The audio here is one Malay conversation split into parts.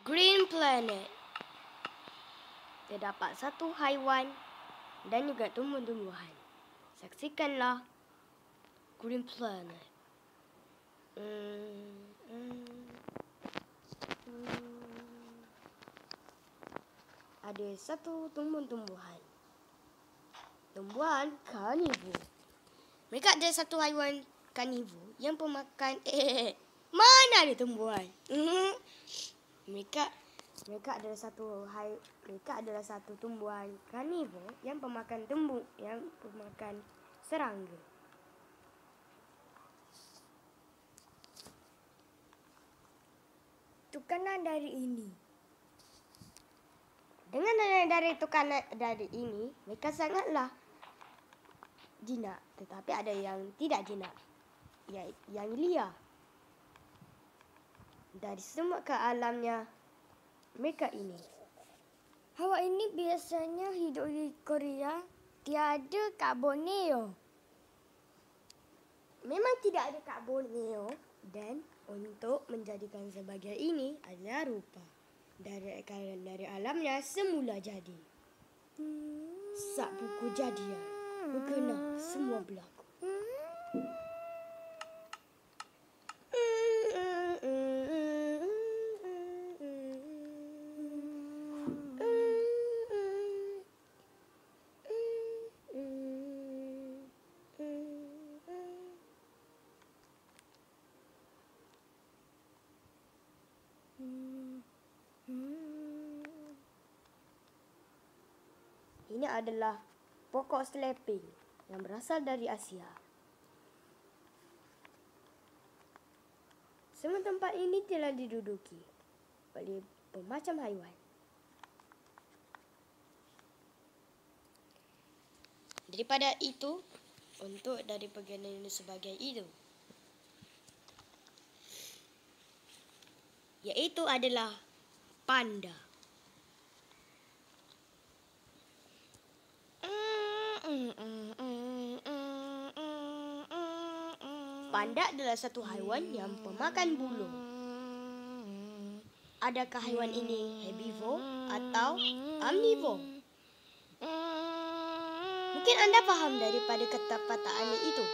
Green Planet. Terdapat satu haiwan dan juga tumbuh-tumbuhan. Saksikanlah Green Planet. Ada satu tumbuh-tumbuhan. Tumbuhan karnivor. Mereka ada satu haiwan karnivor yang pemakan mana ada tumbuhan? Mereka adalah satu tumbuhan karnivor yang pemakan serangga. Tukanan dari ini. Dengan dari tukanan dari ini, mereka sangatlah jinak, tetapi ada yang tidak jinak, yang liar. Dari semua ke alamnya mereka ini. Haiwan ini biasanya hidup di Korea, tiada kat Borneo. Memang tidak ada kat Borneo, dan untuk menjadikan sebagai ini adalah rupa. Dari alamnya semula jadi. Sak buku jadian berkenal semua berlaku. Ini adalah pokok seleping yang berasal dari Asia. Semua tempat ini telah diduduki oleh bermacam haiwan. Daripada itu, untuk dari bagian ini sebagai itu, yaitu adalah panda. Panda adalah satu haiwan yang pemakan bulu. Adakah haiwan ini herbivore atau omnivore? Mungkin anda faham daripada kata-kataan itu.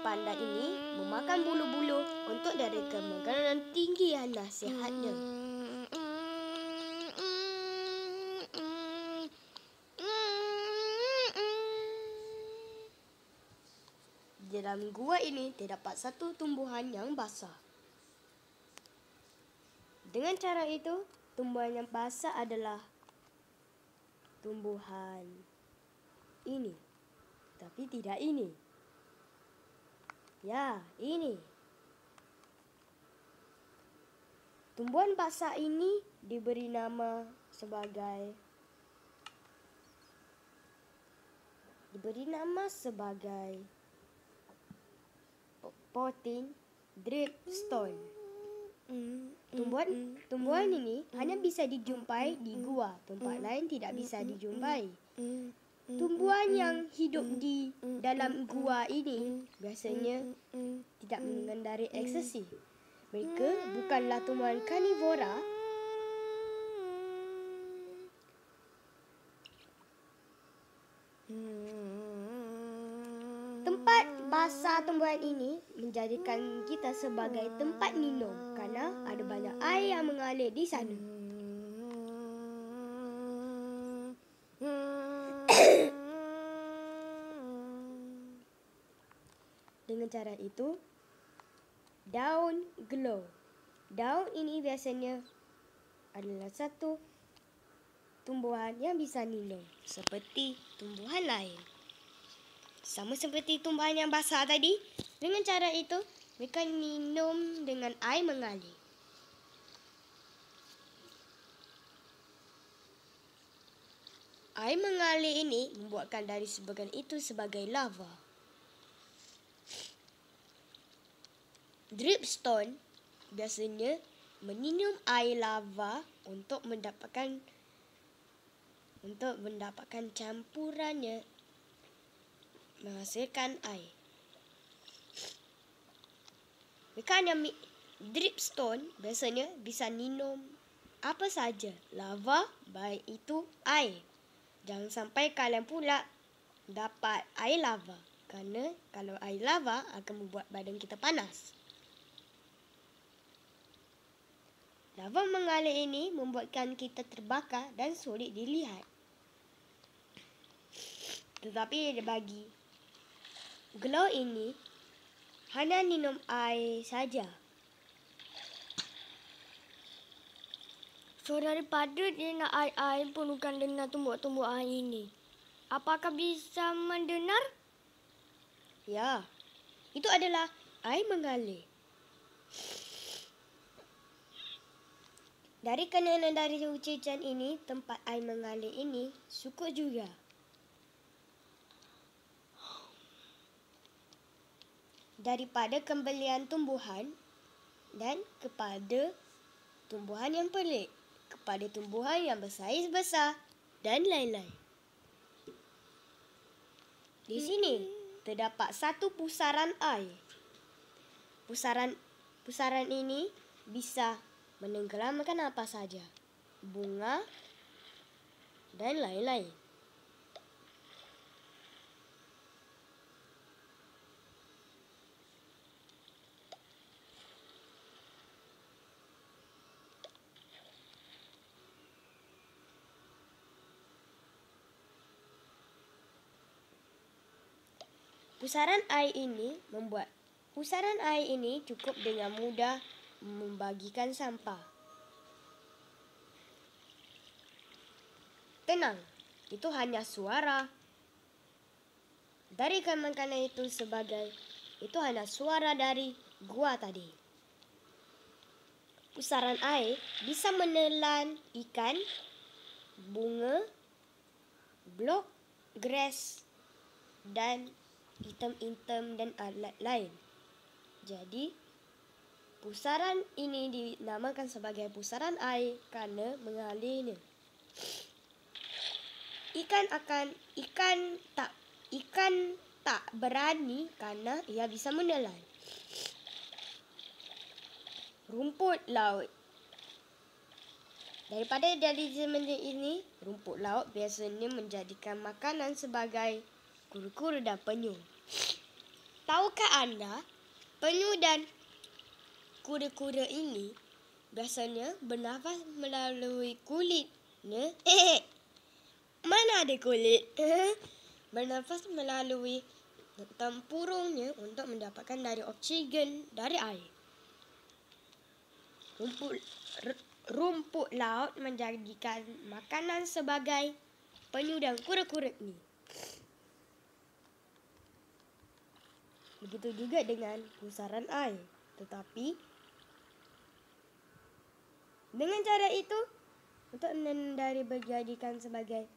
Panda ini memakan bulu-bulu untuk dari kemungkinan tinggi dan nasihatnya. Di dalam gua ini terdapat satu tumbuhan yang basah. Dengan cara itu, tumbuhan yang basah adalah tumbuhan ini. Tapi tidak ini. Ya, ini. Tumbuhan basah ini diberi nama sebagai Potting dripstone. Tumbuhan ini hanya bisa dijumpai di gua, tempat lain tidak bisa dijumpai. Tumbuhan yang hidup di dalam gua ini biasanya tidak mengendarai eksesi. Mereka bukanlah tumbuhan karnivora. Tempat basah tumbuhan ini menjadikan kita sebagai tempat minum kerana ada banyak air yang mengalir di sana. Dengan cara itu, daun glow. Daun ini biasanya adalah satu tumbuhan yang bisa minum seperti tumbuhan lain. Sama seperti tumbuhan yang basah tadi, dengan cara itu mereka minum dengan air mengalir. Air mengalir ini membuatkan dari sebagian itu sebagai lava. Dripstone biasanya meminum air lava untuk mendapatkan campurannya menghasilkan air. Mereka hanya dripstone biasanya bisa minum apa saja, lava baik itu air. Jangan sampai kalian pula dapat air lava, kerana kalau air lava akan membuat badan kita panas. Lava mengalir ini membuatkan kita terbakar dan sulit dilihat. Tetapi bagi glow ini hanya minum air saja. So daripada dia nak air perlukan dengar tumbuh-tumbuhan ini. Apakah bisa mendengar? Ya, itu adalah air mengalir. Dari kenyataan dari hujan ini, tempat air mengalir ini suka juga. Daripada kembalian tumbuhan dan kepada tumbuhan yang pelik, kepada tumbuhan yang bersaiz besar dan lain-lain. Di sini terdapat satu pusaran air. Pusaran ini bisa menenggelamkan apa saja, bunga dan lain-lain. Pusaran air ini cukup dengan mudah membagikan sampah. Tenang, itu hanya suara. Dari kanan itu hanya suara dari gua tadi. Pusaran air bisa menelan ikan, bunga, blok, grass dan item-item dan alat lain. Jadi, pusaran ini dinamakan sebagai pusaran air kerana mengalirnya. Ikan tak berani kerana ia bisa menelan. Rumput laut. Dari zaman ini, rumput laut biasanya menjadikan makanan sebagai kura-kura dan penyu. Tahukah anda, penyu dan kura-kura ini biasanya bernafas melalui kulitnya. Mana ada kulit? Bernafas melalui tempurungnya untuk mendapatkan dari oksigen dari air. Rumput laut menjadikan makanan sebagai penyu dan kura-kura ini. Begitu juga dengan pusaran air. Tetapi dengan cara itu, untuk mengendari berjadikan sebagai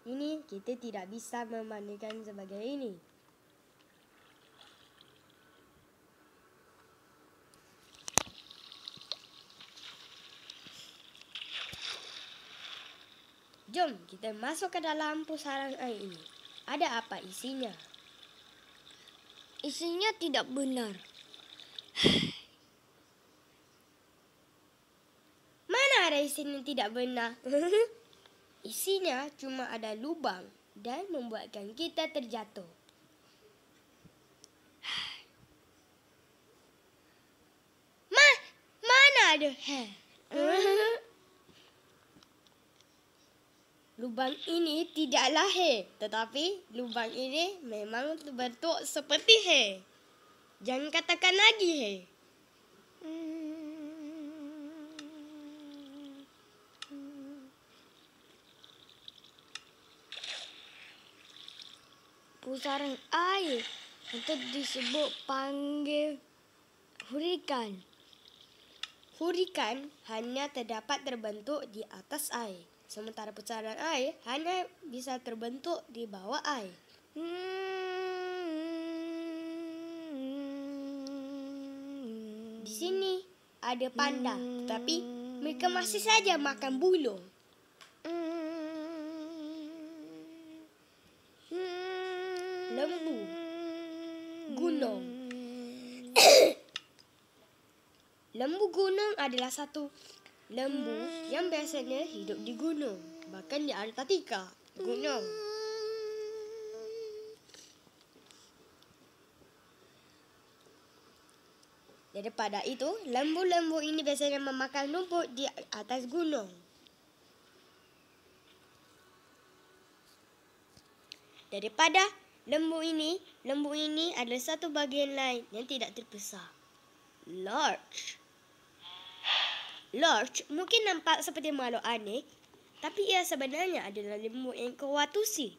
ini, kita tidak bisa memandikan sebagai ini. Jom kita masuk ke dalam pusaran air ini. Ada apa isinya? Isinya tidak benar. Mana ada isinya tidak benar? Isinya cuma ada lubang dan membuatkan kita terjatuh. Mana ada? Lubang ini tidaklah hair, tetapi lubang ini memang berbentuk seperti hair. Jangan katakan lagi hair. Pusaran air itu disebut panggil hurikan. Hurikan hanya terbentuk di atas air. Sementara pusaran air hanya bisa terbentuk di bawah air. Di sini ada panda, tetapi mereka masih saja makan bulung. Lembu, gunung, lembu gunung adalah satu lembu yang biasanya hidup di gunung, bahkan di Antartika, gunung. Daripada itu, lembu-lembu ini biasanya memakan rumput di atas gunung. Daripada lembu ini adalah satu bahagian lain yang tidak terpisah. Large mungkin nampak seperti makhluk aneh, tapi ia sebenarnya adalah lembu Enkoatusi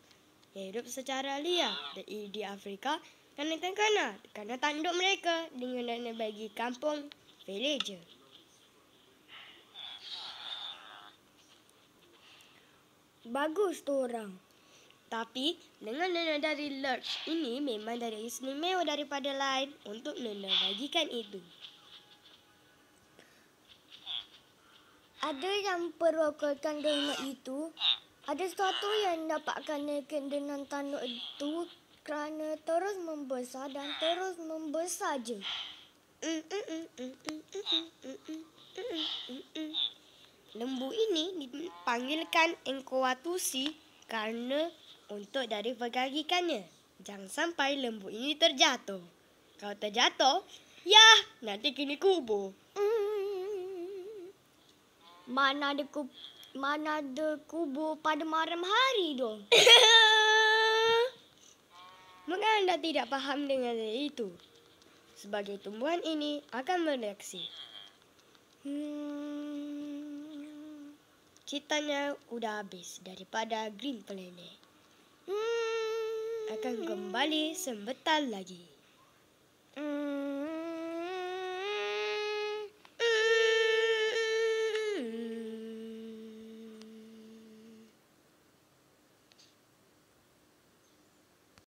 yang hidup secara liar di Afrika karena tanduk mereka dengan dana bagi kampung villager. Bagus tu orang. Tapi dengan nana dari Lurch ini memang dari istimewa daripada lain untuk nana bagikan itu. Ada yang perokolkan dengan itu. Ada sesuatu yang dapatkan dengan tanduk itu kerana terus membesar dan terus membesar je. Lembu ini dipanggilkan Enkoatusi karena untuk dari pergagikannya. Jangan sampai lembu ini terjatuh. Kalau terjatuh, nanti kena kubur. Mana ada kubur pada malam hari dong. Mungkin anda tidak faham dengan itu. Sebagai tumbuhan ini akan bereaksi. Ceritanya udah habis daripada Green Planet. Akan kembali sebentar lagi.